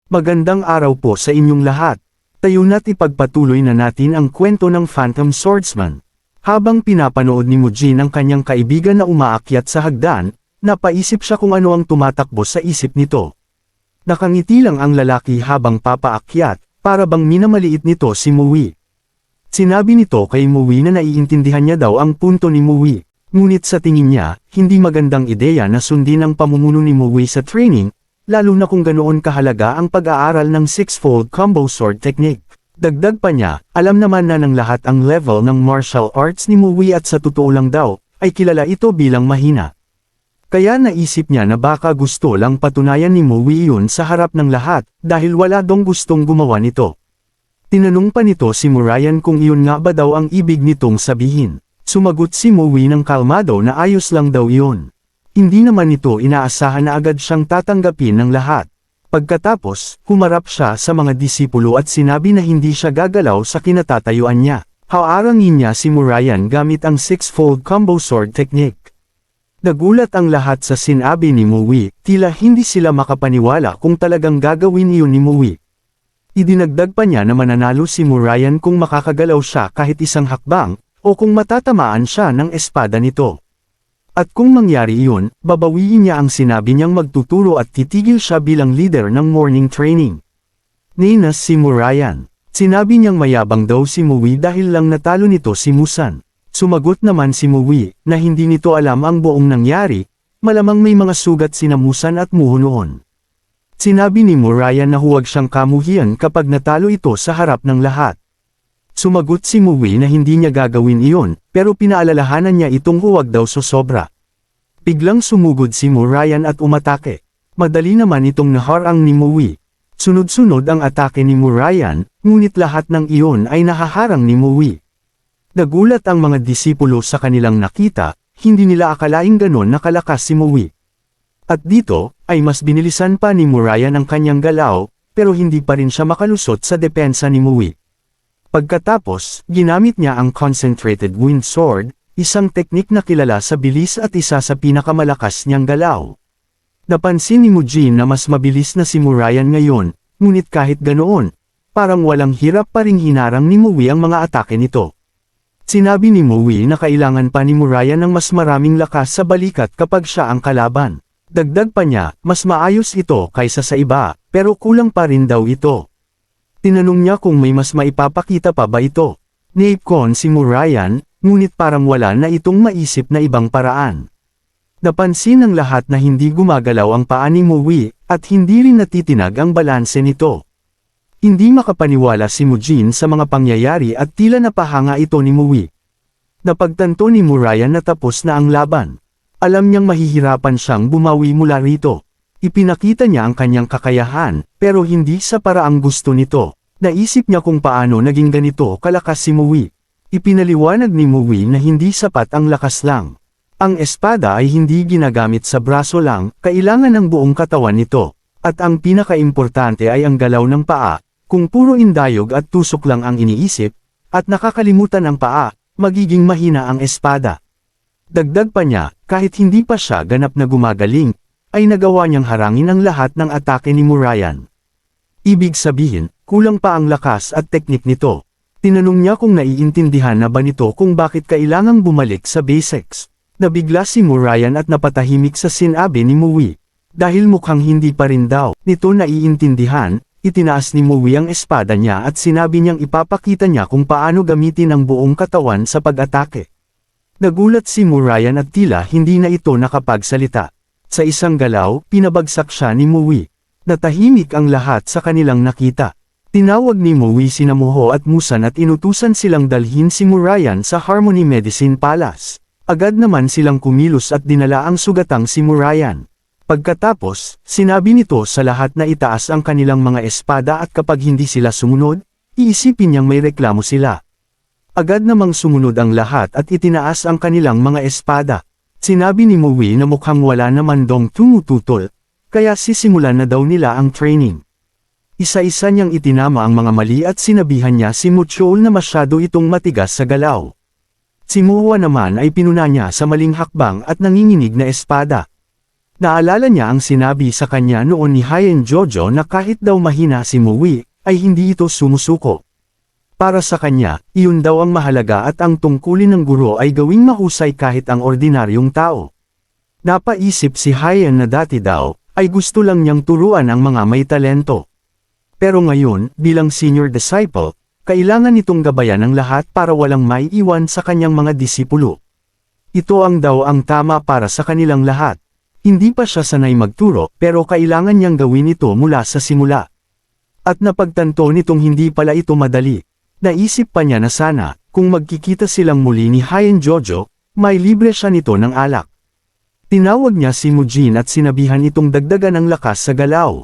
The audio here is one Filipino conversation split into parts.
Magandang araw po sa inyong lahat. Tayo na't ipagpatuloy na natin ang kwento ng Phantom Swordsman. Habang pinapanood ni Mujin ang kanyang kaibigan na umaakyat sa hagdan, napaisip siya kung ano ang tumatakbo sa isip nito. Nakangiti lang ang lalaki habang papaakyat, para bang minamaliit nito si Mui. Sinabi nito kay Mui na naiintindihan niya daw ang punto ni Mui. Ngunit sa tingin niya, hindi magandang ideya na sundin ang pamumuno ni Mui sa training, lalo na kung ganoon kahalaga ang pag-aaral ng six-fold combo sword technique. Dagdag pa niya, alam naman na ng lahat ang level ng martial arts ni Mui at sa totoo lang daw, ay kilala ito bilang mahina. Kaya naisip niya na baka gusto lang patunayan ni Mui yun sa harap ng lahat, dahil wala dong gustong gumawa nito. Tinanong pa nito si Murayan kung iyon nga ba daw ang ibig nitong sabihin. Sumagot si Mui ng kalmado na ayos lang daw iyon. Hindi naman ito inaasahan na agad siyang tatanggapin ng lahat. Pagkatapos, humarap siya sa mga disipulo at sinabi na hindi siya gagalaw sa kinatatayuan niya. Haarangin niya si Murayan gamit ang six-fold combo sword technique. Nagulat ang lahat sa sinabi ni Mui, tila hindi sila makapaniwala kung talagang gagawin iyon ni Mui. Idinagdag pa niya na mananalo si Murayan kung makakagalaw siya kahit isang hakbang, o kung matatamaan siya ng espada nito. At kung mangyari iyon, babawiin niya ang sinabi niyang magtuturo at titigil siya bilang leader ng morning training. Ninas si Murayan. Sinabi niyang mayabang daw si Mui dahil lang natalo nito si Musan. Sumagot naman si Mui, na hindi nito alam ang buong nangyari, malamang may mga sugat sina Musan at Muho noon. Sinabi ni Murayan na huwag siyang kamuhian kapag natalo ito sa harap ng lahat. Sumagot si Mui na hindi niya gagawin iyon, pero pinaalalahanan niya itong huwag daw sosobra. Biglang sumugod si Murayan at umatake. Madali naman itong naharang ni Mui. Sunod-sunod ang atake ni Murayan, ngunit lahat ng iyon ay nahaharang ni Mui. Nagulat ang mga disipulo sa kanilang nakita, hindi nila akalaing ganon nakalakas si Mui. At dito, ay mas binilisan pa ni Murayan ang kanyang galaw, pero hindi pa rin siya makalusot sa depensa ni Mui. Pagkatapos, ginamit niya ang Concentrated Wind Sword, isang teknik na kilala sa bilis at isa sa pinakamalakas niyang galaw. Napansin ni Mujin na mas mabilis na si Murayan ngayon, ngunit kahit ganoon, parang walang hirap pa ring hinarang ni Mui ang mga atake nito. Sinabi ni Mui na kailangan pa ni Murayan ng mas maraming lakas sa balikat kapag siya ang kalaban. Dagdag pa niya, mas maayos ito kaysa sa iba, pero kulang pa rin daw ito. Tinanong niya kung may mas maipapakita pa ba ito. Naipkon si Murayan, ngunit parang wala na itong maisip na ibang paraan. Napansin ng lahat na hindi gumagalaw ang paa ni Mui, at hindi rin natitinag ang balanse nito. Hindi makapaniwala si Mujin sa mga pangyayari at tila napahanga ito ni Mui. Napagtanto ni Murayan na tapos na ang laban. Alam niyang mahihirapan siyang bumawi mula rito. Ipinakita niya ang kanyang kakayahan, pero hindi sa paraang gusto nito. Naisip niya kung paano naging ganito kalakas si Mui. Ipinaliwanag ni Mui na hindi sapat ang lakas lang. Ang espada ay hindi ginagamit sa braso lang, kailangan ng buong katawan nito. At ang pinakaimportante ay ang galaw ng paa, kung puro indayog at tusok lang ang iniisip, at nakakalimutan ang paa, magiging mahina ang espada. Dagdag pa niya, kahit hindi pa siya ganap na gumagaling, ay nagawa niyang harangin ang lahat ng atake ni Murayan. Ibig sabihin, kulang pa ang lakas at teknik nito. Tinanong niya kung naiintindihan na ba nito kung bakit kailangang bumalik sa basics. Nabigla si Murayan at napatahimik sa sinabi ni Mui. Dahil mukhang hindi pa rin daw nito naiintindihan, itinaas ni Mui ang espada niya at sinabi niyang ipapakita niya kung paano gamitin ang buong katawan sa pag-atake. Nagulat si Murayan at tila hindi na ito nakapagsalita. Sa isang galaw, pinabagsak siya ni Mui. Natahimik ang lahat sa kanilang nakita. Tinawag ni Mui sina Muho at Musan at inutusan silang dalhin si Murayan sa Harmony Medicine Palace. Agad naman silang kumilos at dinala ang sugatang si Murayan. Pagkatapos, sinabi nito sa lahat na itaas ang kanilang mga espada at kapag hindi sila sumunod, iisipin niyang may reklamo sila. Agad namang sumunod ang lahat at itinaas ang kanilang mga espada. Sinabi ni Mui na mukhang wala naman dong tumututol, kaya sisimulan na daw nila ang training. Isa-isa niyang itinama ang mga mali at sinabihan niya si Muchol na masyado itong matigas sa galaw. Si Muhwa naman ay pinuna niya sa maling hakbang at nanginginig na espada. Naalala niya ang sinabi sa kanya noon ni Hien Jojo na kahit daw mahina si Mui, ay hindi ito sumusuko. Para sa kanya, iyon daw ang mahalaga at ang tungkulin ng guro ay gawing mahusay kahit ang ordinaryong tao. Napaisip si Hien na dati daw, ay gusto lang niyang turuan ang mga may talento. Pero ngayon, bilang senior disciple, kailangan itong gabayan ng lahat para walang may iwan sa kanyang mga disipulo. Ito ang daw ang tama para sa kanilang lahat. Hindi pa siya sanay magturo, pero kailangan niyang gawin ito mula sa simula. At napagtanto nitong hindi pala ito madali. Naisip pa niya na sana, kung magkikita silang muli ni Hien Jojo, may libre siya nito ng alak. Tinawag niya si Mujin at sinabihan itong dagdagan ang lakas sa galaw.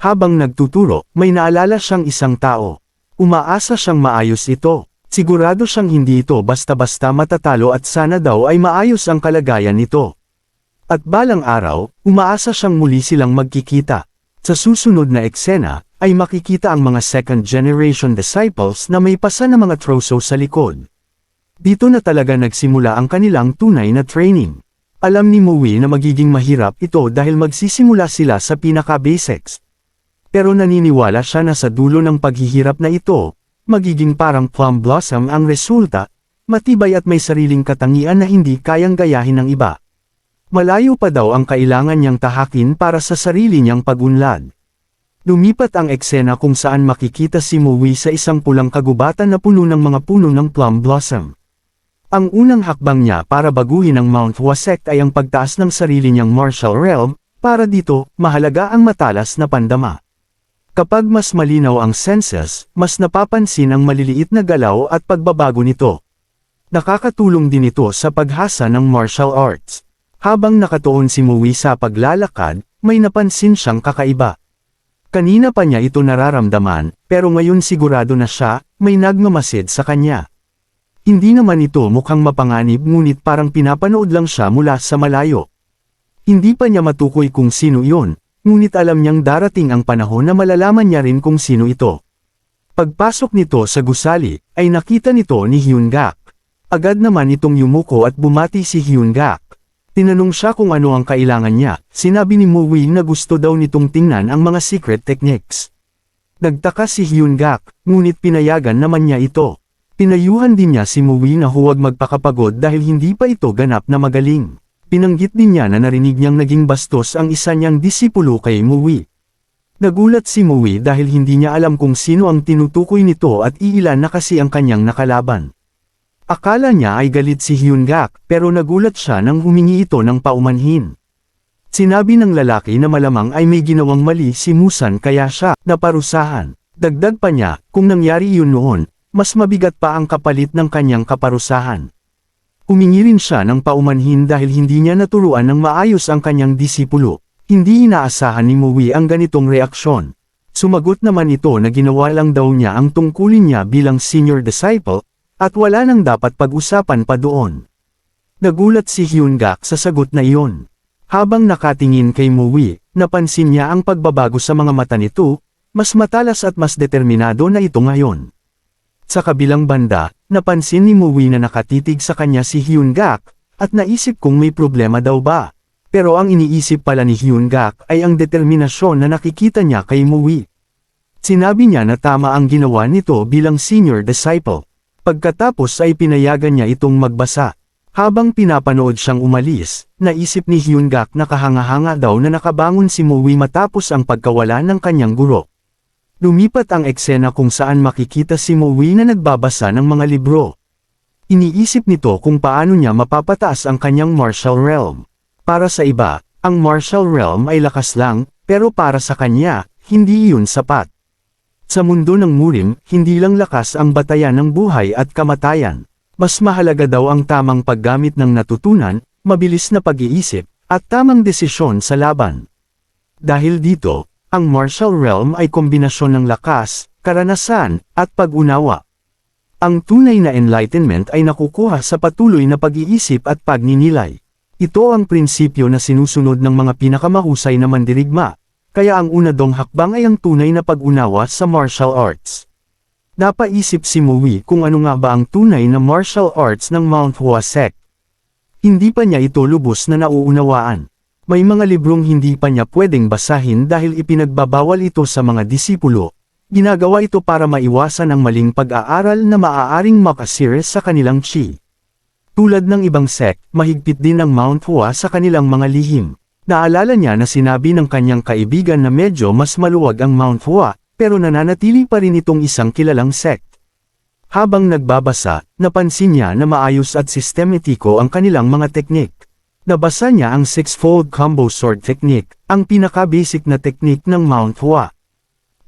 Habang nagtuturo, may naalala siyang isang tao. Umaasa siyang maayos ito. Sigurado siyang hindi ito basta-basta matatalo at sana daw ay maayos ang kalagayan nito. At balang araw, umaasa siyang muli silang magkikita. Sa susunod na eksena, ay makikita ang mga second-generation disciples na may pasa na mga troso sa likod. Dito na talaga nagsimula ang kanilang tunay na training. Alam ni Mui na magiging mahirap ito dahil magsisimula sila sa pinaka-basics. Pero naniniwala siya na sa dulo ng paghihirap na ito, magiging parang plum blossom ang resulta, matibay at may sariling katangian na hindi kayang gayahin ng iba. Malayo pa daw ang kailangan niyang tahakin para sa sarili niyang pag-unlad. Lumipat ang eksena kung saan makikita si Mui sa isang pulang kagubatan na puno ng mga puno ng plum blossom. Ang unang hakbang niya para baguhin ang Mount Wasek ay ang pagtaas ng sarili niyang martial realm, para dito, mahalaga ang matalas na pandama. Kapag mas malinaw ang senses, mas napapansin ang maliliit na galaw at pagbabago nito. Nakakatulong din ito sa paghasa ng martial arts. Habang nakatuon si Mui sa paglalakad, may napansin siyang kakaiba. Kanina pa niya ito nararamdaman, pero ngayon sigurado na siya, may nagmamasid sa kanya. Hindi naman ito mukhang mapanganib ngunit parang pinapanood lang siya mula sa malayo. Hindi pa niya matukoy kung sino iyon, ngunit alam niyang darating ang panahon na malalaman niya rin kung sino ito. Pagpasok nito sa gusali, ay nakita nito ni Hyun-gak. Agad naman itong yumuko at bumati si Hyun-gak. Tinanong siya kung ano ang kailangan niya, sinabi ni Mui na gusto daw nitong tingnan ang mga secret techniques. Nagtaka si Hyun-gak, ngunit pinayagan naman niya ito. Pinayuhan din niya si Mui na huwag magpakapagod dahil hindi pa ito ganap na magaling. Pinanggit din niya na narinig niyang naging bastos ang isa niyang disipulo kay Mui. Nagulat si Mui dahil hindi niya alam kung sino ang tinutukoy nito at iilan na kasi ang kanyang nakalaban. Akala niya ay galit si Hyun-gak, pero nagulat siya nang humingi ito ng paumanhin. Sinabi ng lalaki na malamang ay may ginawang mali si Musan kaya siya naparusahan. Dagdag pa niya, kung nangyari yun noon, mas mabigat pa ang kapalit ng kanyang kaparusahan. Humingi rin siya ng paumanhin dahil hindi niya naturuan ng maayos ang kanyang disipulo. Hindi inaasahan ni Mui ang ganitong reaksyon. Sumagot naman ito na ginawa lang daw niya ang tungkulin niya bilang senior disciple, at wala nang dapat pag-usapan pa doon. Nagulat si Hyun-gak sa sagot na iyon. Habang nakatingin kay Mui, napansin niya ang pagbabago sa mga mata nito, mas matalas at mas determinado na ito ngayon. Sa kabilang banda, napansin ni Mui na nakatitig sa kanya si Hyun-gak, at naisip kung may problema daw ba. Pero ang iniisip pala ni Hyun-gak ay ang determinasyon na nakikita niya kay Mui. Sinabi niya na tama ang ginawa nito bilang senior disciple. Pagkatapos ay pinayagan niya itong magbasa. Habang pinapanood siyang umalis, naisip ni Hyun-gak na kahanga-hanga daw na nakabangon si Mui matapos ang pagkawala ng kanyang guro. Lumipat ang eksena kung saan makikita si Mui na nagbabasa ng mga libro. Iniisip nito kung paano niya mapapataas ang kanyang martial realm. Para sa iba, ang martial realm ay lakas lang, pero para sa kanya, hindi iyon sapat. Sa mundo ng Murim, hindi lang lakas ang batayan ng buhay at kamatayan. Mas mahalaga daw ang tamang paggamit ng natutunan, mabilis na pag-iisip, at tamang desisyon sa laban. Dahil dito, ang martial realm ay kombinasyon ng lakas, karanasan, at pag-unawa. Ang tunay na enlightenment ay nakukuha sa patuloy na pag-iisip at pagninilay. Ito ang prinsipyo na sinusunod ng mga pinakamahusay na mandirigma. Kaya ang una dong hakbang ay ang tunay na pag-unawa sa martial arts. Napaisip si Mui kung ano nga ba ang tunay na martial arts ng Mount Wasek. Hindi pa niya ito lubos na nauunawaan. May mga librong hindi pa niya pwedeng basahin dahil ipinagbabawal ito sa mga disipulo. Ginagawa ito para maiwasan ang maling pag-aaral na maaaring makasira sa kanilang chi. Tulad ng ibang sect, mahigpit din ang Mount Hua sa kanilang mga lihim. Naalala niya na sinabi ng kanyang kaibigan na medyo mas maluwag ang Mount Hua, pero nananatili pa rin itong isang kilalang sect. Habang nagbabasa, napansin niya na maayos at sistematiko ang kanilang mga teknik. Nabasa niya ang six-fold combo sword technique, ang pinaka-basic na teknik ng Mount Hua.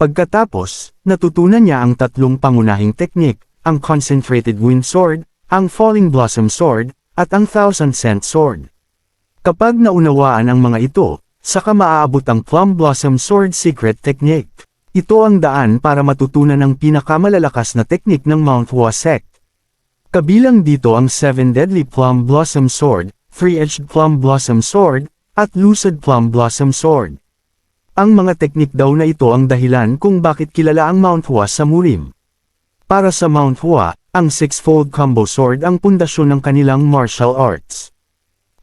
Pagkatapos, natutunan niya ang tatlong pangunahing teknik, ang concentrated wind sword, ang falling blossom sword, at ang thousand scent sword. Kapag naunawaan ang mga ito, saka maaabot ang plum blossom sword secret technique. Ito ang daan para matutunan ang pinakamalalakas na teknik ng Mount Hua sect. Kabilang dito ang 7 Deadly Plum Blossom Sword, 3-Edged Plum Blossom Sword, at Lucid Plum Blossom Sword. Ang mga teknik daw na ito ang dahilan kung bakit kilala ang Mount Hua sa Murim. Para sa Mount Hua, ang six-fold combo sword ang pundasyon ng kanilang martial arts.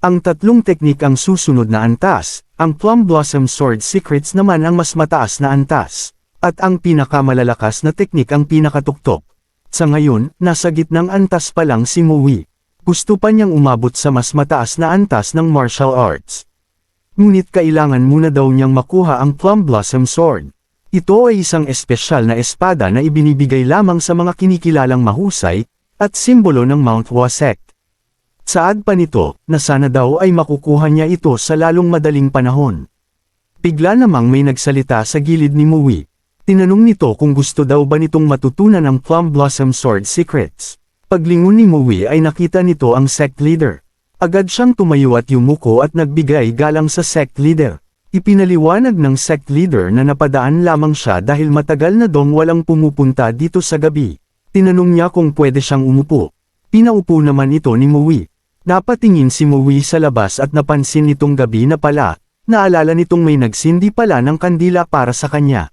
Ang tatlong teknik ang susunod na antas, ang Plum Blossom Sword Secrets naman ang mas mataas na antas. At ang pinakamalalakas na teknik ang pinakatuktok. Sa ngayon, nasa gitnang antas pa lang si Mui. Gusto pa niyang umabot sa mas mataas na antas ng martial arts. Ngunit kailangan muna daw niyang makuha ang Plum Blossom Sword. Ito ay isang espesyal na espada na ibinibigay lamang sa mga kinikilalang mahusay, at simbolo ng Mount Hua sect. Saad pa nito, na sana daw ay makukuha niya ito sa lalong madaling panahon. Bigla namang may nagsalita sa gilid ni Mui. Tinanong nito kung gusto daw ba nitong matutunan ang Plum Blossom Sword Secrets. Paglingon ni Mui ay nakita nito ang sect leader. Agad siyang tumayo at yumuko at nagbigay galang sa sect leader. Ipinaliwanag ng sect leader na napadaan lamang siya dahil matagal na dong walang pumupunta dito sa gabi. Tinanong niya kung pwede siyang umupo. Pinaupo naman ito ni Mui. Napatingin si Mui sa labas at napansin nitong gabi na pala, naalala nitong may nagsindi pala ng kandila para sa kanya.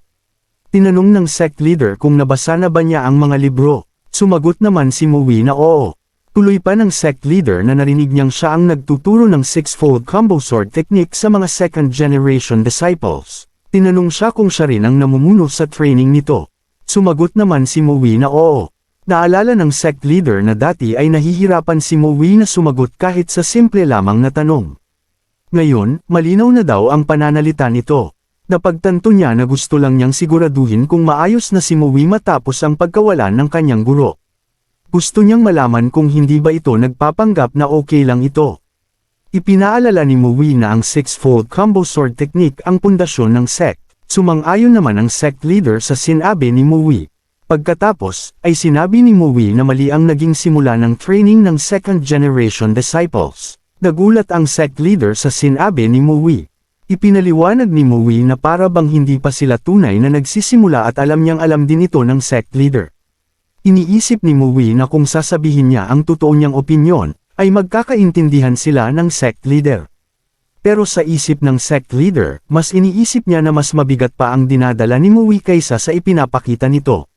Tinanong ng sect leader kung nabasa na ba niya ang mga libro. Sumagot naman si Mui na oo. Tuloy pa ng sect leader na narinig niyang siya ang nagtuturo ng six-fold combo sword technique sa mga second-generation disciples. Tinanong siya kung siya rin ang namumuno sa training nito. Sumagot naman si Mui na oo. Naalala ng sect leader na dati ay nahihirapan si Mui na sumagot kahit sa simple lamang na tanong. Ngayon, malinaw na daw ang pananalita nito. Napagtanto niya na gusto lang niyang siguraduhin kung maayos na si Mui matapos ang pagkawalan ng kanyang guro. Gusto niyang malaman kung hindi ba ito nagpapanggap na okay lang ito. Ipinaalala ni Mui na ang six-fold combo sword technique ang pundasyon ng sect. Sumang-ayon naman ang sect leader sa sinabi ni Mui. Pagkatapos, ay sinabi ni Mui na mali ang naging simula ng training ng second-generation disciples. Nagulat ang sect leader sa sinabi ni Mui. Ipinaliwanag ni Mui na para bang hindi pa sila tunay na nagsisimula at alam niyang alam din ito ng sect leader. Iniisip ni Mui na kung sasabihin niya ang totoo niyang opinyon, ay magkakaintindihan sila ng sect leader. Pero sa isip ng sect leader, mas iniisip niya na mas mabigat pa ang dinadala ni Mui kaysa sa ipinapakita nito.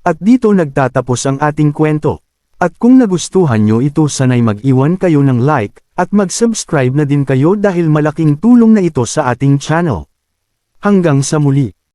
At dito nagtatapos ang ating kwento. At kung nagustuhan nyo ito sanay mag-iwan kayo ng like, at mag-subscribe na din kayo dahil malaking tulong na ito sa ating channel. Hanggang sa muli.